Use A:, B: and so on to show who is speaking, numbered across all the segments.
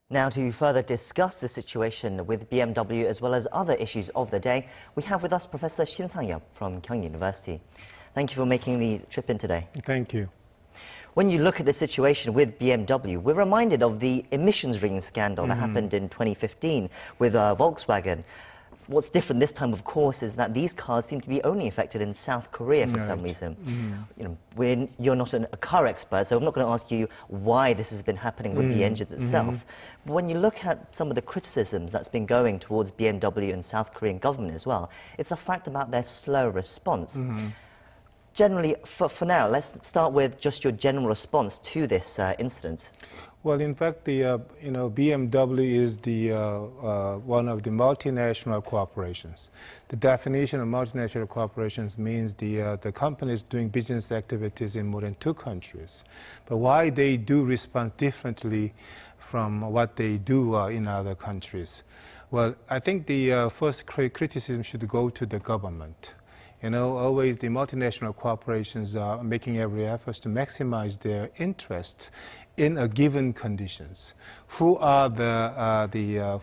A: Now, to further discuss the situation with BMW as well as other issues of the day, we have with us Professor Shin Sang-hyup from Kyunghee University. Thank you for making the trip in today.
B: Thank you.
A: When you look at the situation with BMW, we're reminded of the emissions ring scandal that happened in 2015 with Volkswagen. What's different this time, of course, is that these cars seem to be only affected in South Korea for some reason. You know, you're not a car expert, so I'm not going to ask you why this has been happening with the engines itself. But when you look at some of the criticisms that's been going towards BMW and South Korean government as well, it's the fact about their slow response. Generally, for now, let's start with just your general response to this incident.
B: Well, in fact, the BMW is the one of the multinational corporations. The definition of multinational corporations means the companies doing business activities in more than 2 countries. But why they do respond differently from what they do in other countries? Well, I think the first criticism should go to the government. You know, always the multinational corporations are making every effort to maximize their interests in a given conditions. Who are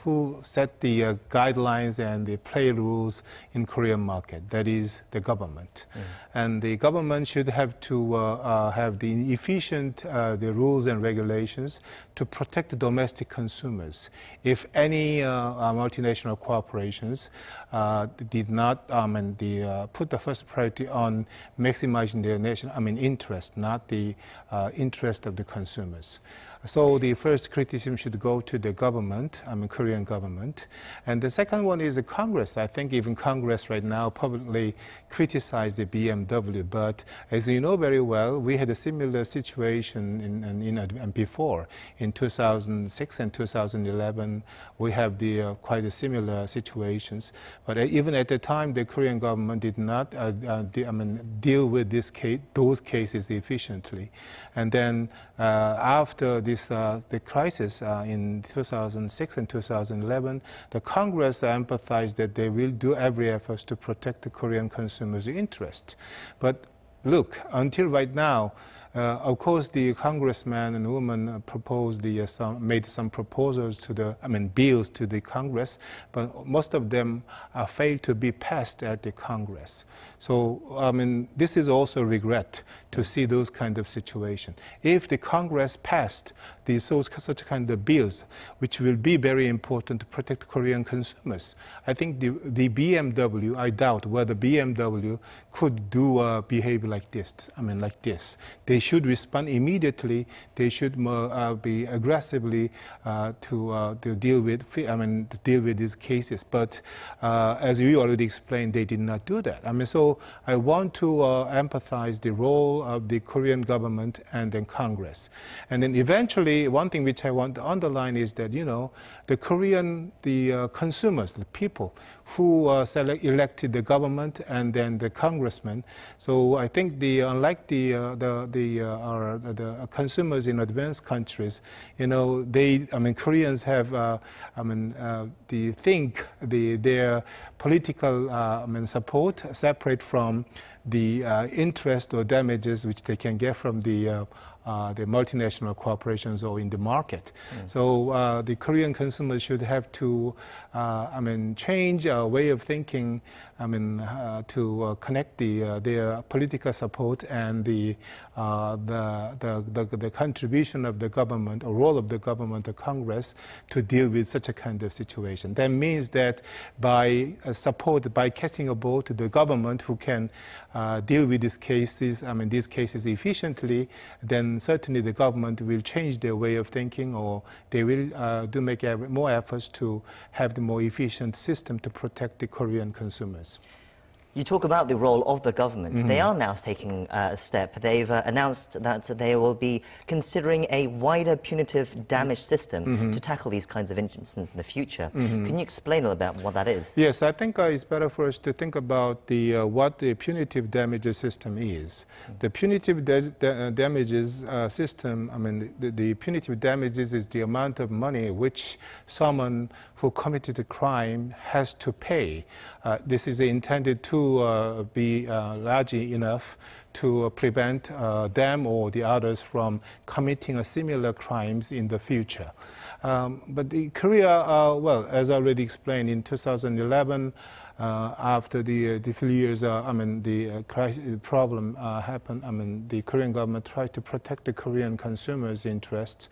B: who set the guidelines and the play rules in Korean market? That is the government, and the government should have to have the efficient the rules and regulations to protect domestic consumers. If any multinational corporations did not put the first priority on maximizing their interest, not the interest of the consumers. So the first criticism should go to the government, Korean government. And the second one is the Congress. I think even Congress right now publicly criticized the BMW. But as you know very well, we had a similar situation before. In 2006 and 2011, we have the quite similar situations. But even at the time, the Korean government did not deal with those cases efficiently. And then after the crisis in 2006 and 2011, the Congress empathized that they will do every effort to protect the Korean consumers' interest. But look, until right now, of course, the congressman and woman made some proposals to the, bills to the Congress, but most of them failed to be passed at the Congress. So, this is also a regret to see those kind of situation. If the Congress passed such kind of bills, which will be very important to protect Korean consumers, I think the BMW, I doubt whether BMW could do behavior like this. They should respond immediately. They should be aggressively to deal with these cases. But as you already explained, they did not do that. So I want to empathize the role of the Korean government and then Congress. And then eventually, one thing which I want to underline is that, the consumers, the people who elected the government and then the congressmen. So I think unlike the consumers in advanced countries, Koreans have their political support separate from the interest or damages which they can get from the multinational corporations or in the market. So the Korean consumers should have to change our way of thinking to connect their political support and the contribution of the government or role of the government or Congress to deal with such a kind of situation. That means that by casting a vote to the government who can deal with these cases efficiently, then certainly the government will change their way of thinking, or they will make more efforts to have the more efficient system to protect the Korean consumers.
A: You talk about the role of the government. They are now taking a step. They've announced that they will be considering a wider punitive damage system to tackle these kinds of incidents in the future. Can you explain a little about what that is?
B: Yes, I think it's better for us to think about what the punitive damages system is. The punitive damages system, the punitive damages is the amount of money which someone who committed a crime has to pay. This is intended to to be large enough to prevent them or the others from committing similar crimes in the future. But Korea, well, as I already explained, in 2011, after the few years, the problem happened, the Korean government tried to protect the Korean consumers' interests.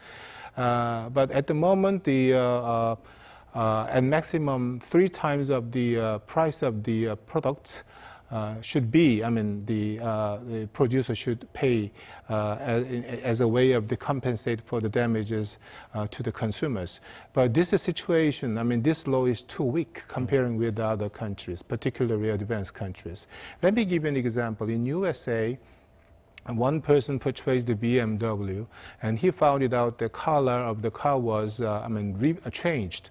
B: But at the moment, at maximum 3 times of the price of the products should be, the producer should pay as a way of compensate for the damages to the consumers. But this is a situation, this law is too weak comparing with other countries, particularly advanced countries. Let me give you an example. In USA, one person purchased the BMW, and he found out the color of the car was, changed.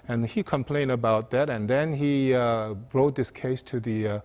B: And he complained about that, and then he brought this case to the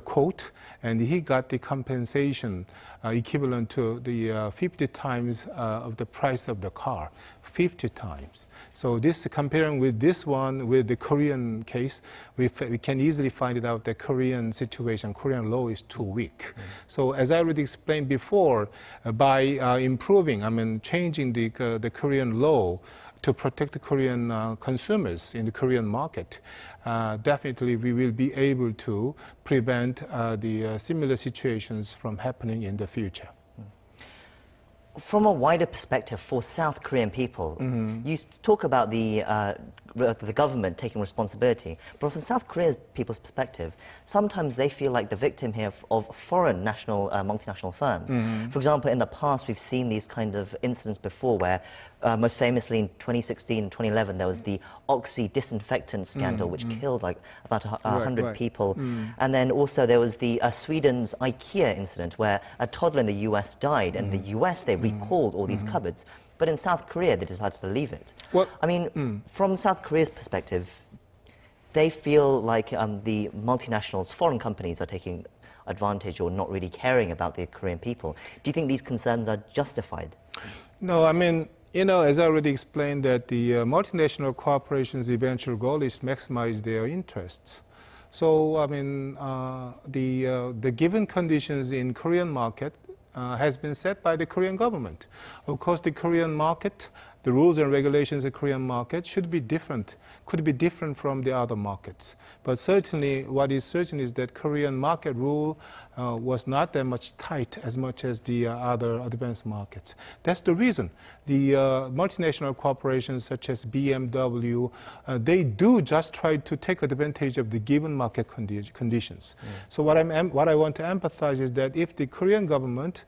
B: court, and he got the compensation equivalent to the 50 times of the price of the car, 50 times. So this, comparing with this one, with the Korean case, we can easily find it out the Korean situation, Korean law is too weak. So as I already explained before, by improving, changing the Korean law to protect the Korean consumers in the Korean market, definitely we will be able to prevent the similar situations from happening in the future.
A: From a wider perspective for South Korean people, you talk about the government taking responsibility, but from South Korean people's perspective, sometimes they feel like the victim here of foreign multinational firms. For example, in the past, we've seen these kind of incidents before where, most famously in 2016 and 2011, there was the Oxy disinfectant scandal, which killed like about 100 people. And then also there was the Sweden's IKEA incident where a toddler in the US died, and in the US they recalled all these cupboards. But in South Korea, they decided to leave it. Well, from South Korea's perspective, they feel like the multinationals, foreign companies, are taking advantage or not really caring about the Korean people. Do you think these concerns are justified?
B: No, as I already explained, that the multinational corporations' eventual goal is to maximize their interests. So, the given conditions in Korean market has been set by the Korean government. Of course, the Korean market, the rules and regulations of the Korean market should be different, could be different from the other markets. But certainly, what is certain is that Korean market rule was not that much tight as much as the other advanced markets. That's the reason. The multinational corporations such as BMW, they do just try to take advantage of the given market conditions. So what I want to emphasize is that if the Korean government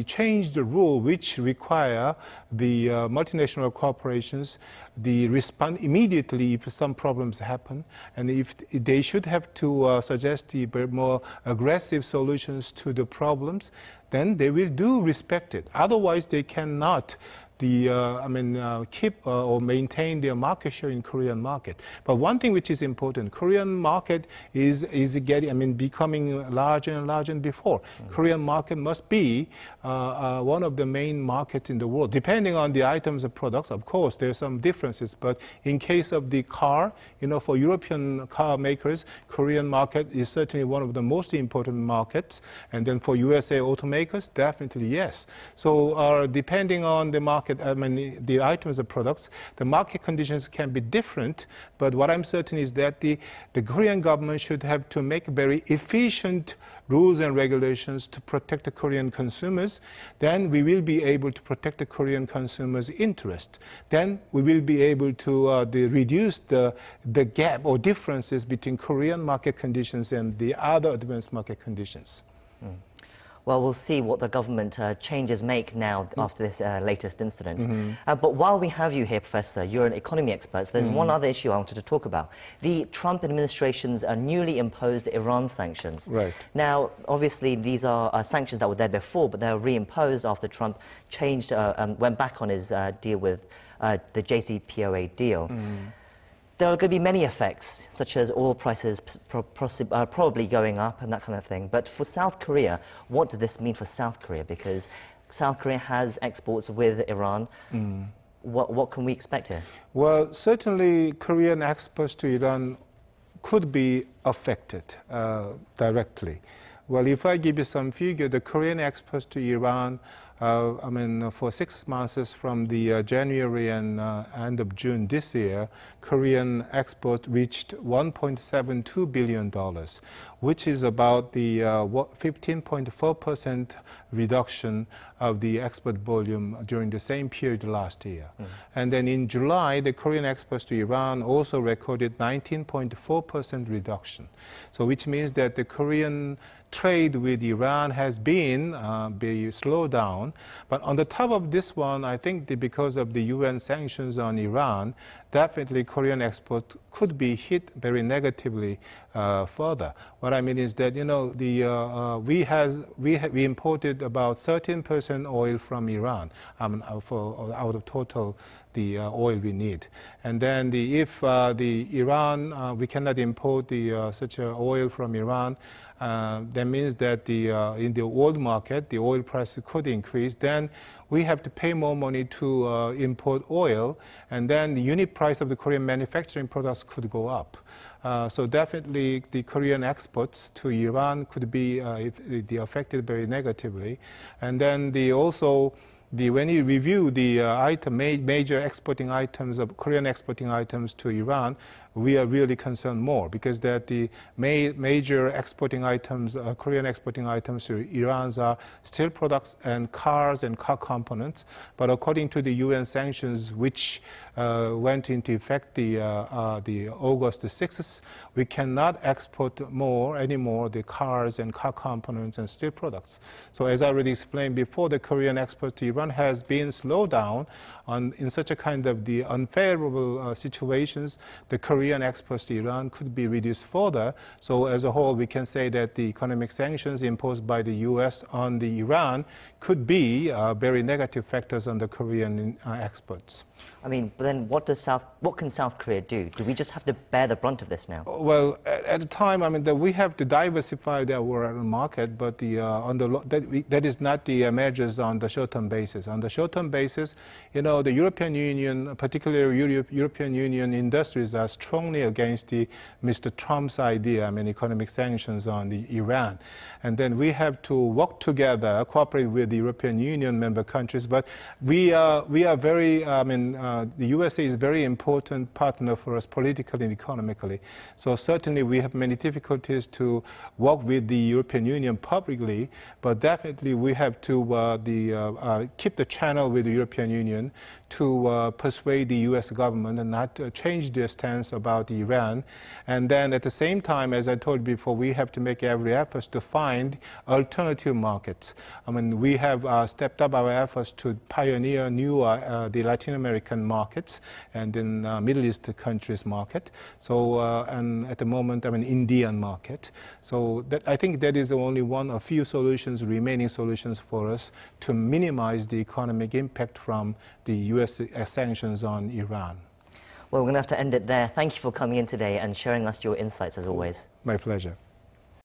B: change the rule which require the multinational corporations respond immediately if some problems happen, and if they should have to suggest the more aggressive solutions to the problems, then they will respect it. Otherwise, they cannot keep or maintain their market share in Korean market. But one thing which is important, Korean market is getting, becoming larger and larger than before. Korean market must be one of the main markets in the world. Depending on the items of products, of course, there are some differences. But in case of the car, for European car makers, Korean market is certainly one of the most important markets. And then for USA automakers, definitely yes. So depending on the market, the items of products, the market conditions can be different, but what I'm certain is that the Korean government should have to make very efficient rules and regulations to protect the Korean consumers. Then we will be able to protect the Korean consumers' interest. Then we will be able to reduce the gap or differences between Korean market conditions and the other advanced market conditions.
A: Well, we'll see what the government changes make now after this latest incident. But while we have you here, Professor, you're an economy expert, so there's one other issue I wanted to talk about. The Trump administration's newly imposed Iran sanctions.
B: Right.
A: Now, obviously, these are sanctions that were there before, but they were reimposed after Trump changed, went back on his deal with the JCPOA deal. There are going to be many effects, such as oil prices probably going up and that kind of thing. But for South Korea, what does this mean for South Korea? Because South Korea has exports with Iran. What can we expect here?
B: Well, certainly Korean exports to Iran could be affected directly? Well, if I give you some figure, the Korean exports to Iran, for 6 months from the January and end of June this year, Korean export reached $1.72 billion, which is about the 15.4% reduction of the export volume during the same period last year. And then in July, the Korean exports to Iran also recorded 19.4% reduction. So which means that the Korean trade with Iran has been slowed down. But on the top of this one, I think because of the UN sanctions on Iran, definitely Korean export could be hit very negatively further. What I mean is that, we imported about 13% oil from Iran out of total the oil we need. And then if Iran, we cannot import such oil from Iran, that means that in the world market, the oil price could increase. Then we have to pay more money to import oil, and then the unit price of the Korean manufacturing products could go up. So definitely the Korean exports to Iran could be affected very negatively. And then when you review the major exporting items of Korean exporting items to Iran, we are really concerned more because that the major exporting items, Korean exporting items to Iran are steel products and cars and car components. But according to the UN sanctions, which went into effect the August 6th, we cannot export anymore the cars and car components and steel products. So as I already explained before, the Korean export to Iran has been slowed down in such a kind of the unfavorable situations. The Korean exports to Iran could be reduced further. So as a whole, we can say that the economic sanctions imposed by the U.S. on the Iran could be very negative factors on the Korean exports.
A: I mean, but then what can South Korea do? Do we just have to bear the brunt of this now?
B: Well, at the time, we have to diversify our market, but that is not the measures on the short-term basis. On the short-term basis, the European Union, particularly European Union industries, are strongly against Mr. Trump's idea, economic sanctions on Iran. And then we have to work together, cooperate with the European Union member countries. But we are very, the USA is a very important partner for us politically and economically. So certainly we have many difficulties to work with the European Union publicly, but definitely we have to keep the channel with the European Union to persuade the U.S. government and not change their stance about Iran. And then at the same time, as I told you before, we have to make every effort to find alternative markets. We have stepped up our efforts to pioneer new the Latin American markets and then Middle East countries market. So and at the moment, Indian market. So I think that is only one of few remaining solutions for us to minimize the economic impact from the U.S. sanctions on Iran.
A: Well, we're going to have to end it there. Thank you for coming in today and sharing us your insights as always.
B: My pleasure.